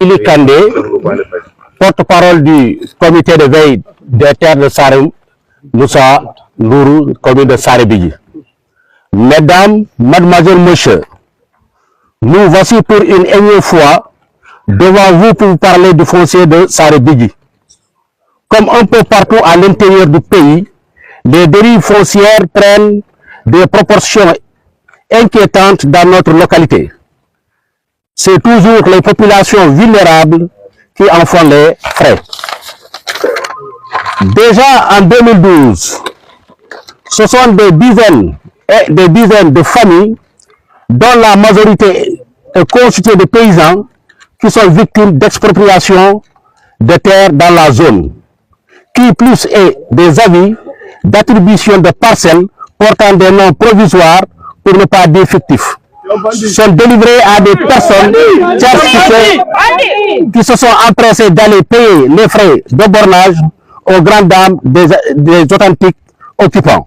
Ili Kandé, porte-parole du comité de veille des terres de Saré Moussa Nourou, commune de Saré-Bigui. Mesdames, mademoiselles, messieurs, nous voici pour une énième fois devant vous pour vous parler du foncier de Saré-Bigui. Comme un peu partout à l'intérieur du pays, les dérives foncières prennent des proportions inquiétantes dans notre localité. C'est toujours les populations vulnérables qui en font les frais. Déjà en 2012, ce sont des dizaines et des dizaines de familles dont la majorité est constituée de paysans qui sont victimes d'expropriation de terres dans la zone, qui plus est des avis d'attribution de parcelles portant des noms provisoires pour ne pas dire fictifs, sont délivrés à des personnes qui se sont empressées d'aller payer les frais de bornage aux grandes dames des authentiques occupants.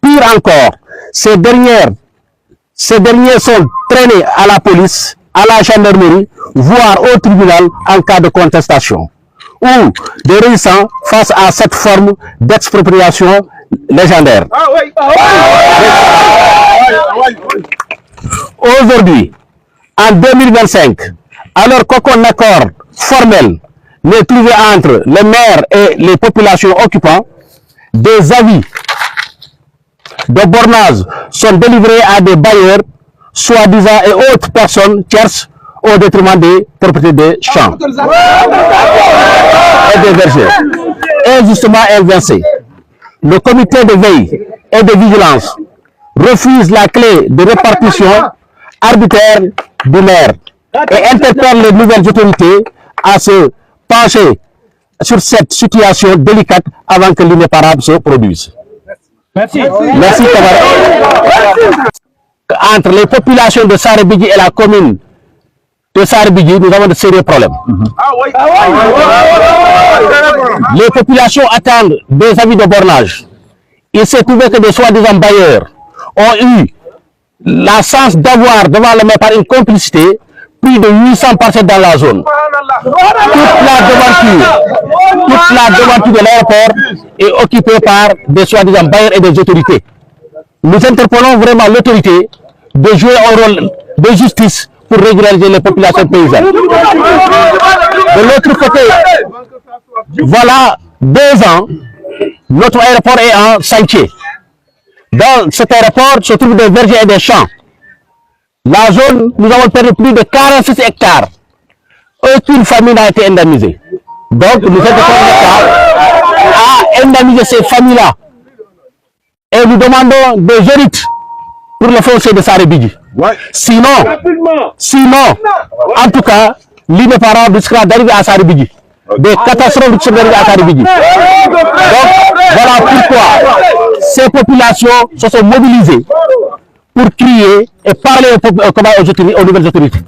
Pire encore, ces derniers sont traînés à la police, à la gendarmerie, voire au tribunal en cas de contestation, ou des résistants face à cette forme d'expropriation légendaire. Aujourd'hui, en 2025, alors qu'aucun accord formel n'est trouvé entre le maire et les populations occupantes, des avis de bornage sont délivrés à des bailleurs, soi-disant et autres personnes tierces au détriment des propriétés des champs et des vergers. Injustement inversé, le comité de veille et de vigilance refuse la clé de répartition arbitraire du maire et interpelle les nouvelles autorités à se pencher sur cette situation délicate avant que l'irréparable se produise. Merci. Merci, camarades. Entre les populations de Saré-Bigui et la commune de Saré-Bigui, nous avons de sérieux problèmes. Les populations attendent des avis de bornage. Il s'est trouvé que des soi-disant bailleurs ont eu la chance d'avoir devant le maire par une complicité plus de 800 parcelles dans la zone. Toute la devanture de l'aéroport est occupée par des soi-disant bailleurs et des autorités. Nous interpellons vraiment l'autorité de jouer un rôle de justice pour régulariser les populations paysannes. De l'autre côté, voilà 2 ans, notre aéroport est en chantier. Dans cet aéroport se trouvent des vergers et des champs. La zone, nous avons perdu plus de 46 hectares. Aucune famille n'a été indemnisée. Donc, nous interpellons l'État à indemniser ces familles-là. Et nous demandons des hérits pour le foncier de Saré-Bigui. Sinon, en tout cas, l'irréparable risquera d'arriver à Saré-Bigui. Des catastrophes risquent d'arriver à Saré-Bigui. Donc, voilà pourquoi ces populations se sont mobilisées pour crier et parler aux nouvelles autorités.